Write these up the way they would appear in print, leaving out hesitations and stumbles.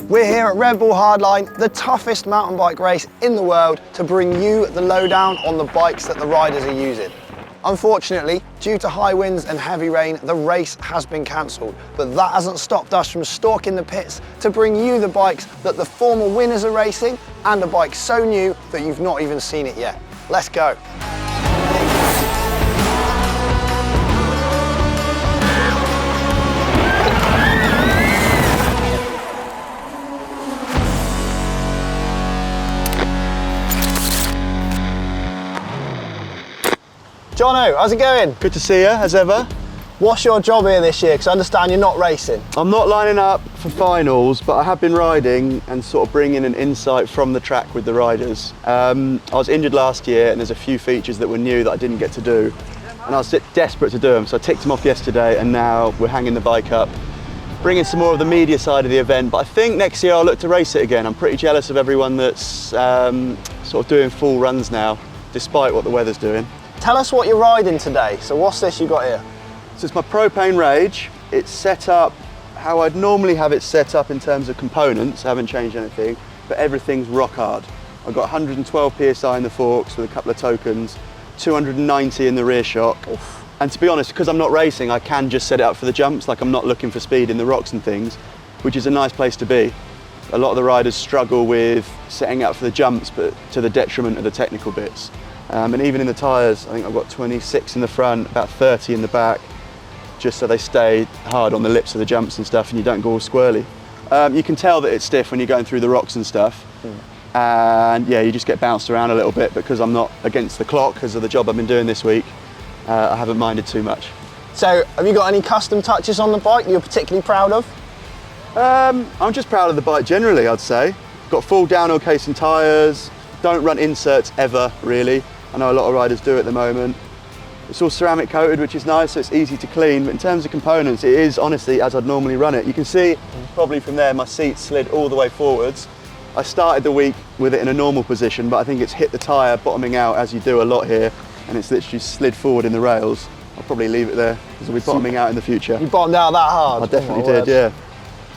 We're here at Red Bull Hardline, the toughest mountain bike race in the world, to bring you the lowdown on the bikes that the riders are using. Unfortunately, due to high winds and heavy rain, the race has been cancelled, but that hasn't stopped us from stalking the pits to bring you the bikes that the former winners are racing and a bike so new that you've not even seen it yet. Let's go. Jono, how's it going? Good to see you, as ever. What's your job here this year? Because I understand you're not racing. I'm not lining up for finals, but I have been riding and sort of bringing an insight from the track with the riders. I was injured last year and there's a few features that were new that I didn't get to do. And I was desperate to do them, so I ticked them off yesterday and now we're hanging the bike up, bringing some more of the media side of the event. But I think next year I'll look to race it again. I'm pretty jealous of everyone that's sort of doing full runs now, despite what the weather's doing. Tell us what you're riding today. So what's this you got here? So it's my Propain Rage. It's set up how I'd normally have it set up in terms of components. I haven't changed anything, but everything's rock hard. I've got 112 PSI in the forks with a couple of tokens, 290 in the rear shock. Oof. And to be honest, because I'm not racing, I can just set it up for the jumps. Like I'm not looking for speed in the rocks and things, which is a nice place to be. A lot of the riders struggle with setting up for the jumps, but to the detriment of the technical bits. And even in the tyres, I think I've got 26 in the front, about 30 in the back, just so they stay hard on the lips of the jumps and stuff and you don't go all squirrely. You can tell that it's stiff when you're going through the rocks and stuff. And yeah, you just get bounced around a little bit, because I'm not against the clock because of the job I've been doing this week. I haven't minded too much. So have you got any custom touches on the bike that you're particularly proud of? I'm just proud of the bike generally, I'd say. Got full downhill casing tyres, don't run inserts ever, really. I know a lot of riders do at the moment. It's all ceramic coated, which is nice, so it's easy to clean. But in terms of components, it is honestly as I'd normally run it. You can see probably from there, my seat slid all the way forwards. I started the week with it in a normal position, but I think it's hit the tyre bottoming out, as you do a lot here, and it's literally slid forward in the rails. I'll probably leave it there, because it'll be bottoming out in the future. You bottomed out that hard? I definitely did, yeah.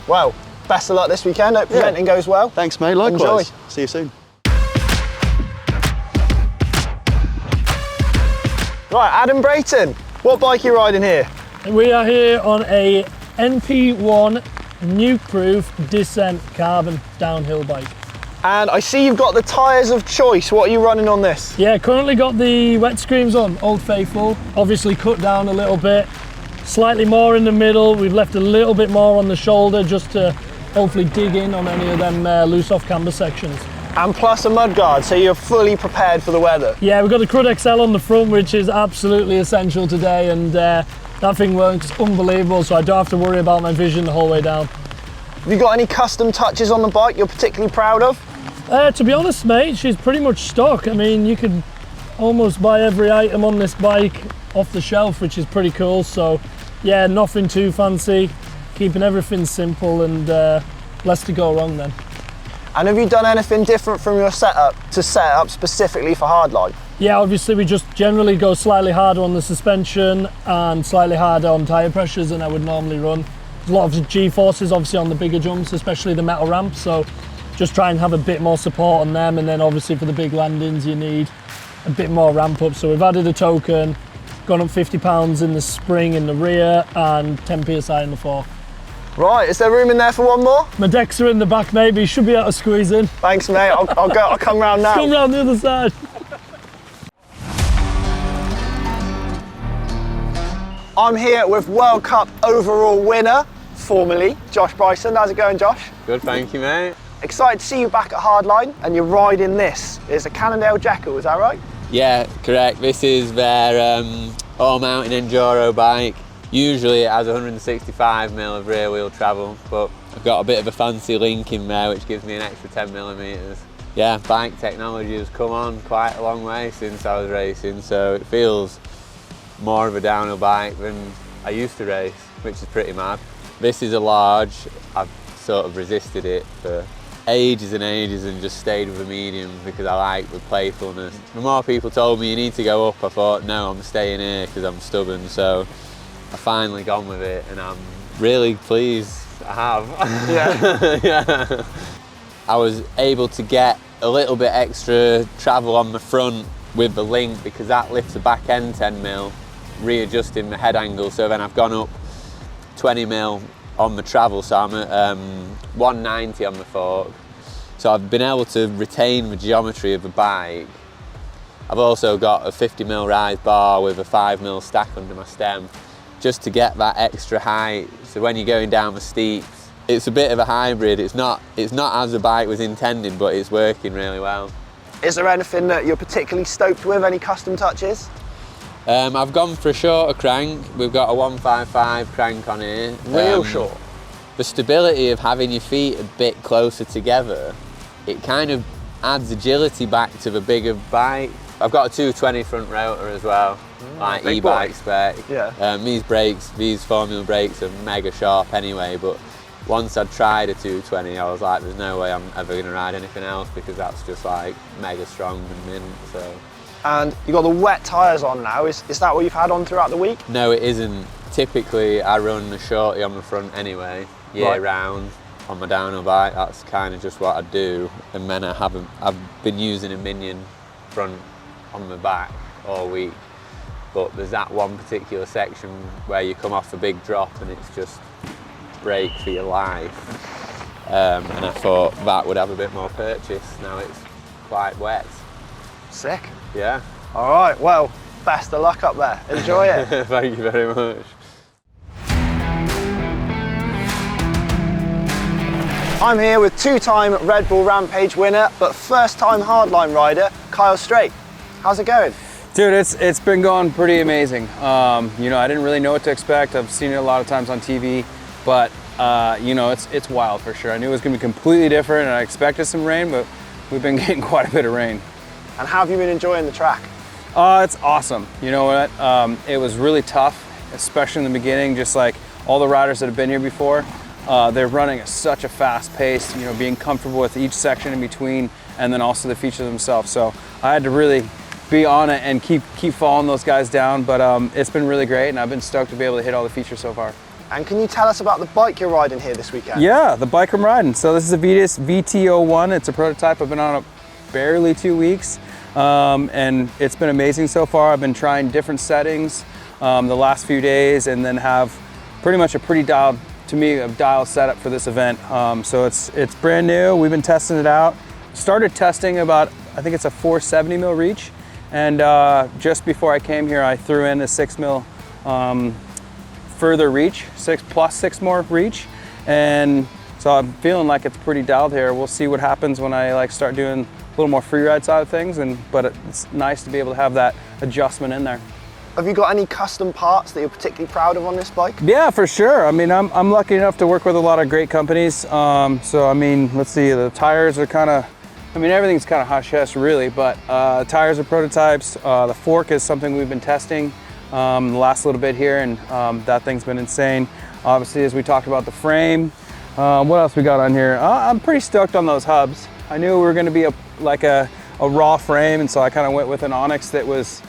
Well, best of luck this weekend. Hope presenting goes well. Thanks, mate. Likewise. Enjoy. See you soon. Right, Adam Brayton, what bike are you riding here? We are here on a NP1 Nukeproof Dissent carbon downhill bike. And I see you've got the tyres of choice. What are you running on this? Yeah, currently got the wet screams on, Old Faithful. Obviously cut down a little bit, slightly more in the middle. We've left a little bit more on the shoulder just to hopefully dig in on any of them loose off camber sections. And plus a mudguard, so you're fully prepared for the weather. Yeah, we've got the Crud XL on the front, which is absolutely essential today, and that thing works unbelievable, so I don't have to worry about my vision the whole way down. Have you got any custom touches on the bike you're particularly proud of? To be honest, mate, she's pretty much stock. I mean, you could almost buy every item on this bike off the shelf, which is pretty cool. So yeah, nothing too fancy, keeping everything simple, and less to go wrong then. And have you done anything different from your setup to set up specifically for Hardline? Yeah, obviously we just generally go slightly harder on the suspension and slightly harder on tyre pressures than I would normally run. There's a lot of G-forces obviously on the bigger jumps, especially the metal ramps, so just try and have a bit more support on them, and then obviously for the big landings you need a bit more ramp up. So we've added a token, gone up 50 pounds in the spring in the rear and 10 PSI in the fork. Right, is there room in there for one more? My decks are in the back, maybe. Should be able to squeeze in. Thanks, mate. I'll come round now. Come round the other side. I'm here with World Cup overall winner, formerly, Josh Bryceland. How's it going, Josh? Good, thank you, mate. Excited to see you back at Hardline, and you're riding this. It's a Cannondale Jekyll, is that right? Yeah, correct. This is their all-mountain enduro bike. Usually it has 165mm of rear wheel travel, but I've got a bit of a fancy link in there which gives me an extra 10mm. Yeah, bike technology has come on quite a long way since I was racing, so it feels more of a downhill bike than I used to race, which is pretty mad. This is a large. I've sort of resisted it for ages and ages and just stayed with a medium because I like the playfulness. The more people told me you need to go up, I thought no, I'm staying here because I'm stubborn, so I've finally gone with it and I'm really pleased I have. Yeah. Yeah. I was able to get a little bit extra travel on the front with the link because that lifts the back end 10 mil, readjusting the head angle. So then I've gone up 20 mil on the travel, so I'm at 190 on the fork. So I've been able to retain the geometry of the bike. I've also got a 50 mil rise bar with a 5 mil stack under my stem, just to get that extra height. So when you're going down the steeps, it's a bit of a hybrid. It's not as the bike was intended, but it's working really well. Is there anything that you're particularly stoked with, any custom touches? I've gone for a shorter crank. We've got a 155 crank on here. Real short. The stability of having your feet a bit closer together, it kind of adds agility back to the bigger bike. I've got a 220 front rotor as well, like e-bike spec. Yeah. These Formula brakes are mega sharp anyway, but once I'd tried a 220, I was like, there's no way I'm ever going to ride anything else because that's just like mega strong and mint. So. And you've got the wet tyres on now. Is that what you've had on throughout the week? No, it isn't. Typically, I run a shorty on the front anyway, year round. On my downhill bike, that's kind of just what I do. And then I've been using a minion front on the back all week. But there's that one particular section where you come off a big drop and it's just brake for your life. And I thought that would have a bit more purchase. Now it's quite wet. Sick. Yeah. All right, well, best of luck up there. Enjoy it. Thank you very much. I'm here with two-time Red Bull Rampage winner, but first-time hardline rider, Kyle Strait. How's it going? Dude, it's been going pretty amazing. You know, I didn't really know what to expect. I've seen it a lot of times on TV, but you know, it's wild for sure. I knew it was going to be completely different, and I expected some rain, but we've been getting quite a bit of rain. And how have you been enjoying the track? It's awesome. You know what? It was really tough, especially in the beginning. Just like all the riders that have been here before, they're running at such a fast pace. You know, being comfortable with each section in between, and then also the features themselves. So I had to really be on it and keep following those guys down. But it's been really great, and I've been stoked to be able to hit all the features so far. And can you tell us about the bike you're riding here this weekend? Yeah, the bike I'm riding. So this is a Vitus VT01. It's a prototype. I've been on it barely 2 weeks. And it's been amazing so far. I've been trying different settings the last few days, and then have pretty much a dialed setup for this event. So it's brand new. We've been testing it out. Started testing about, I think it's a 470 mil reach, and just before I came here, I threw in a 6 mil further reach, 6 more reach, and so I'm feeling like it's pretty dialed here. We'll see what happens when I start doing a little more free ride side of things, but it's nice to be able to have that adjustment in there. Have you got any custom parts that you're particularly proud of on this bike? Yeah, for sure. I mean, I'm lucky enough to work with a lot of great companies. So I mean, let's see, the tires are kind of, I mean, everything's kind of hush-hush really, but tires are prototypes. The fork is something we've been testing the last little bit here, and that thing's been insane. Obviously, as we talked about the frame, what else we got on here? I'm pretty stoked on those hubs. I knew we were going to be a raw frame, and so I kind of went with an Onyx that was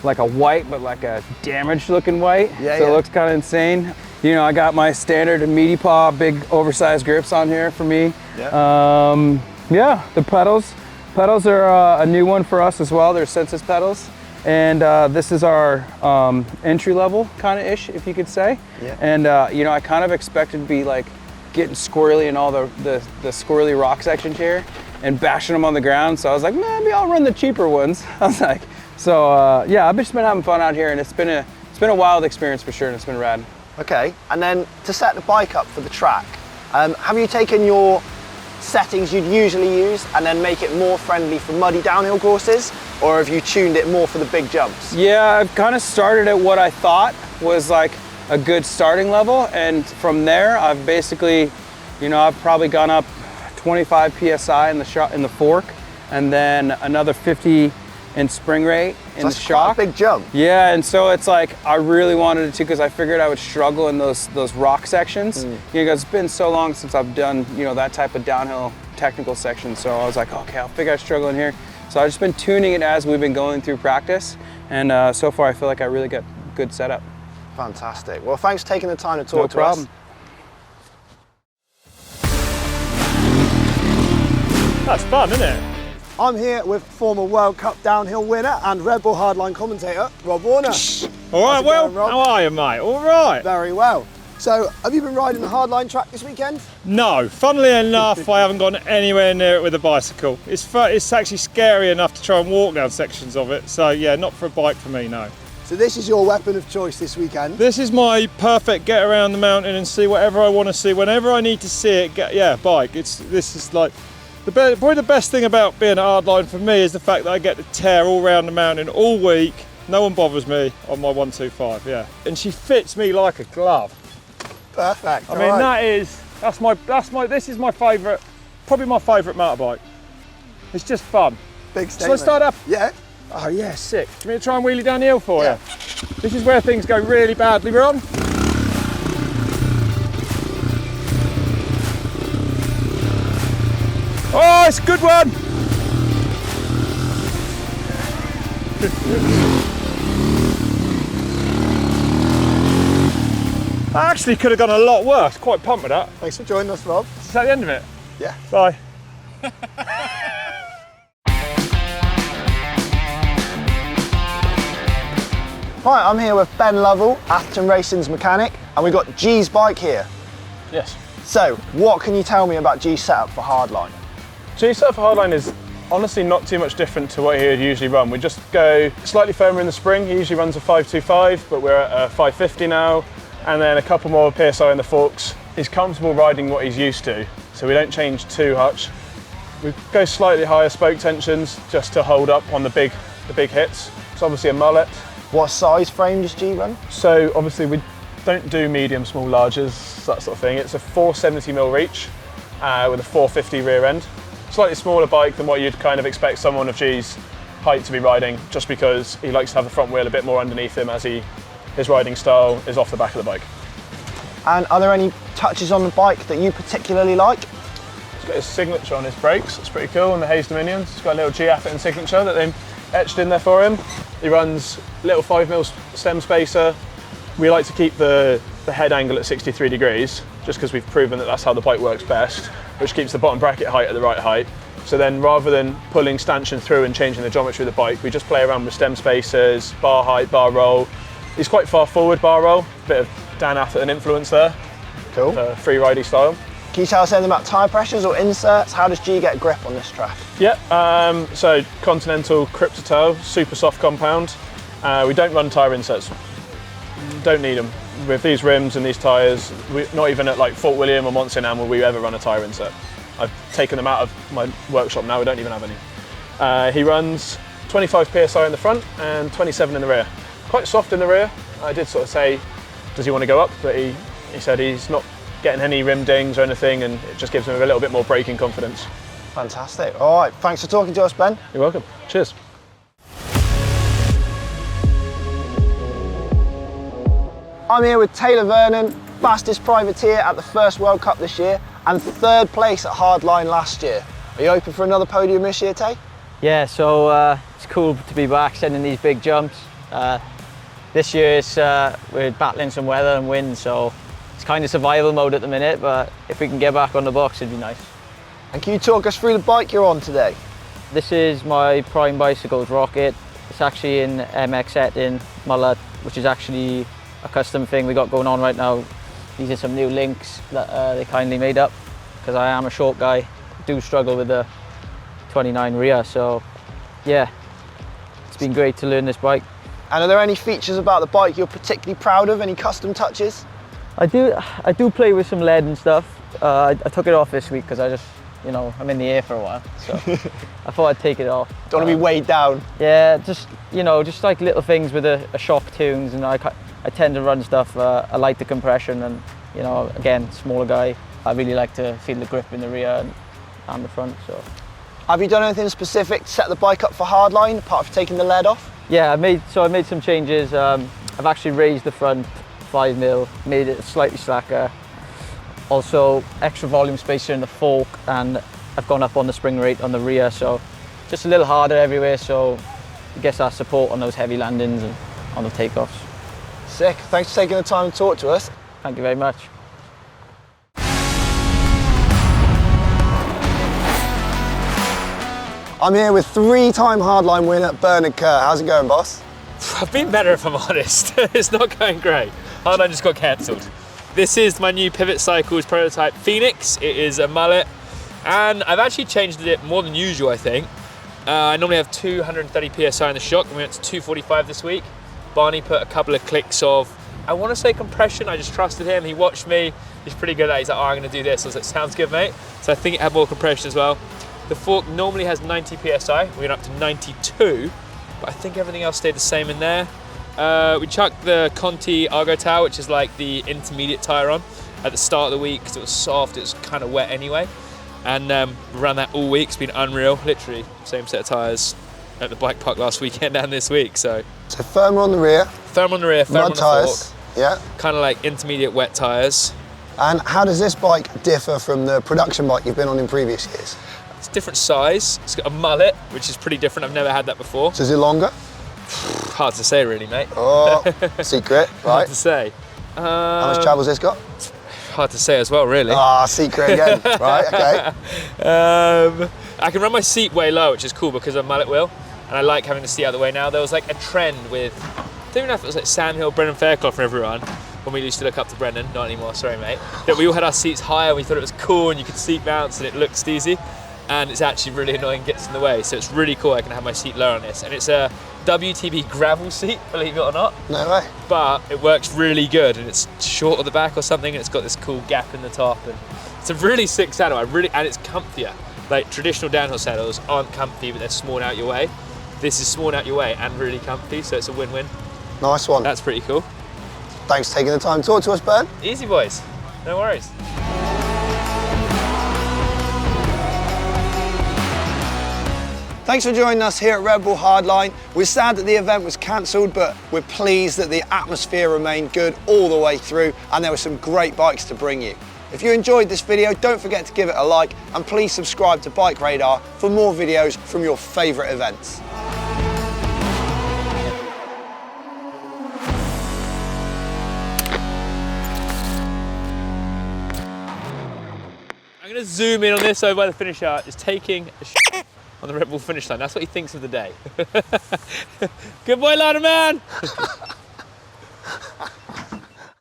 like a white, but like a damaged looking white. So it looks kind of insane. You know, I got my standard meaty paw, big oversized grips on here for me. Yeah, the pedals. Pedals are a new one for us as well. They're Sensus pedals. And this is our entry level kind of ish, if you could say. Yeah. And you know, I kind of expected to be like getting squirrely in all the squirrely rock sections here and bashing them on the ground. So I was like, maybe I'll run the cheaper ones. I was like, so yeah, I've just been having fun out here, and it's been a wild experience for sure, and it's been rad. Okay, and then to set the bike up for the track, have you taken your settings you'd usually use and then make it more friendly for muddy downhill courses, or have you tuned it more for the big jumps? Yeah, I've kind of started at what I thought was like a good starting level, and from there I've basically, you know, I've probably gone up 25 psi in the fork, and then another 50 in spring rate in the shock. Quite a big jump. Yeah, and so it's like I really wanted it to, because I figured I would struggle in those rock sections. You know, because it's been so long since I've done, you know, that type of downhill technical section. So I was like, okay, I'll figure I struggle in here. So I've just been tuning it as we've been going through practice, and so far I feel like I really got good setup. Fantastic. Well, thanks for taking the time to talk to us. No problem. That's fun, isn't it? I'm here with former World Cup downhill winner and Red Bull Hardline commentator, Rob Warner. All right, How's it Will, going, Rob? how are you, mate? All right. Very well. So, have you been riding the Hardline track this weekend? No, funnily enough, I haven't gone anywhere near it with a bicycle. It's actually scary enough to try and walk down sections of it. So yeah, not for a bike for me, no. So this is your weapon of choice this weekend. This is my perfect get around the mountain and see whatever I want to see, whenever I need to see it. Bike. This is like probably the best thing about being at Hardline for me is the fact that I get to tear all around the mountain all week. No one bothers me on my 125. Yeah, and she fits me like a glove. Perfect. I mean, this is my favourite, probably my favourite motorbike. It's just fun. Big Shall I statement. start up? Yeah. Oh yeah, sick. Do you want me to try and wheelie down the hill for Yeah. you? This is where things go really badly wrong. Oh, it's a good one. I actually could have gone a lot worse. Quite pumped with that. Thanks for joining us, Rob. Is that the end of it? Yeah. Bye. Right, I'm here with Ben Lovell, Atherton Racing's mechanic, and we've got Gee's bike here. Yes. So, what can you tell me about Gee's setup for Hardline? Gee setup for Hardline is honestly not too much different to what he would usually run. We just go slightly firmer in the spring. He usually runs a 525, but we're at a 550 now, and then a couple more PSI in the forks. He's comfortable riding what he's used to, so we don't change too much. We go slightly higher spoke tensions just to hold up on the big hits. It's obviously a mullet. What size frame does Gee run? So obviously we don't do medium, small, larges, that sort of thing. It's a 470mm reach with a 450 rear end. Slightly smaller bike than what you'd kind of expect someone of Gee's height to be riding, just because he likes to have the front wheel a bit more underneath him as his riding style is off the back of the bike. And are there any touches on the bike that you particularly like? He's got his signature on his brakes, it's pretty cool, and the Hayes Dominions. He's got a little Gee Atherton signature that they etched in there for him. He runs little 5mm stem spacer. We like to keep the head angle at 63 degrees, just because we've proven that that's how the bike works best, which keeps the bottom bracket height at the right height. So then rather than pulling stanchion through and changing the geometry of the bike, we just play around with stem spacers, bar height, bar roll. He's quite far forward bar roll, bit of Dan Atherton influence there. Cool. Free ridey style. Can you tell us anything about tyre pressures or inserts? How does Gee get grip on this track? Yeah, so Continental Crypto, super soft compound. We don't run tyre inserts. Don't need them. With these rims and these tyres, not even at like Fort William or Montsinam will we ever run a tyre insert. I've taken them out of my workshop now, we don't even have any. He runs 25 PSI in the front and 27 in the rear. Quite soft in the rear. I did sort of say, does he want to go up? But he said he's not getting any rim dings or anything, and it just gives him a little bit more braking confidence. Fantastic. All right, thanks for talking to us, Ben. You're welcome. Cheers. I'm here with Taylor Vernon, fastest privateer at the first World Cup this year and third place at Hardline last year. Are you open for another podium this year, Tay? Yeah, so it's cool to be back sending these big jumps. This year we're battling some weather and wind, so it's kind of survival mode at the minute, but if we can get back on the box, it'd be nice. And can you talk us through the bike you're on today? This is my Prime Bicycles Rocket. It's actually in MX setting, mullet, which is actually a custom thing we got going on right now. These are some new links that they kindly made up, because I am a short guy, do struggle with the 29 rear, so yeah, it's been great to learn this bike. And are there any features about the bike you're particularly proud of, any custom touches? I do play with some lead and stuff. I took it off this week because I just, I'm in the air for a while, so I thought I'd take it off. Don't want to be weighed down. Yeah, just like little things with a shock tunes, and I tend to run stuff. I like the compression, and again, smaller guy, I really like to feel the grip in the rear and the front. So, have you done anything specific to set the bike up for Hardline apart from taking the lead off? Yeah, I made some changes. I've actually raised the front 5mm, made it slightly slacker. Also, extra volume spacer in the fork, and I've gone up on the spring rate on the rear, so just a little harder everywhere, so it gets our support on those heavy landings and on the takeoffs. Sick. Thanks for taking the time to talk to us. Thank you very much. I'm here with 3-time Hardline winner Bernard Kerr. How's it going, boss? I've been better if I'm honest. It's not going great. Hardline just got cancelled. This is my new Pivot Cycles prototype Phoenix. It is a mullet, and I've actually changed it more than usual, I think. I normally have 230 PSI in the shock, and we went to 245 this week. Barney put a couple of clicks of, I want to say compression. I just trusted him. He watched me. He's pretty good at it. He's like, oh, I'm going to do this. I was like, sounds good, mate. So I think it had more compression as well. The fork normally has 90 PSI. We went up to 92, but I think everything else stayed the same in there. We chucked the Conti Argo tire, which is like the intermediate tire on at the start of the week because it was soft, it was kind of wet anyway. And we ran that all week. It's been unreal. Literally same set of tires at the bike park last weekend and this week. So firmer on the rear. Firm on the rear, firm mud on the tyres. fork. Yeah. Kind of like intermediate wet tires. And how does this bike differ from the production bike you've been on in previous years? It's a different size. It's got a mullet, which is pretty different. I've never had that before. So is it longer? Hard to say, really, mate. Oh, secret, Hard right? to say. How much travel's this got? Hard to say as well, really. Ah, secret again. Right, okay. I can run my seat way low, which is cool because of mullet wheel, and I like having the seat out of the way now. There was like a trend with, I don't even know if it was like Sam Hill, Brendan Fairclough and everyone, when we used to look up to Brendan, not anymore, sorry mate, that we all had our seats higher and we thought it was cool and you could seat bounce and it looked steezy, and it's actually really annoying, gets in the way, so it's really cool I can have my seat low on this, and it's a WTB gravel seat, believe it or not. No way. But it works really good, and it's short at the back or something, and it's got this cool gap in the top, and it's a really sick saddle. And it's comfier. Like traditional downhill saddles aren't comfy, but they're small out your way. This is small out your way and really comfy, so it's a win-win. Nice one. That's pretty cool. Thanks for taking the time to talk to us, Bern. Easy boys, no worries. Thanks for joining us here at Red Bull Hardline. We're sad that the event was cancelled, but we're pleased that the atmosphere remained good all the way through, and there were some great bikes to bring you. If you enjoyed this video, don't forget to give it a like, and please subscribe to BikeRadar for more videos from your favourite events. I'm gonna zoom in on this over by the finish out. It's taking a shit on the Red Bull finish line. That's what he thinks of the day. Good boy, Ladder Man.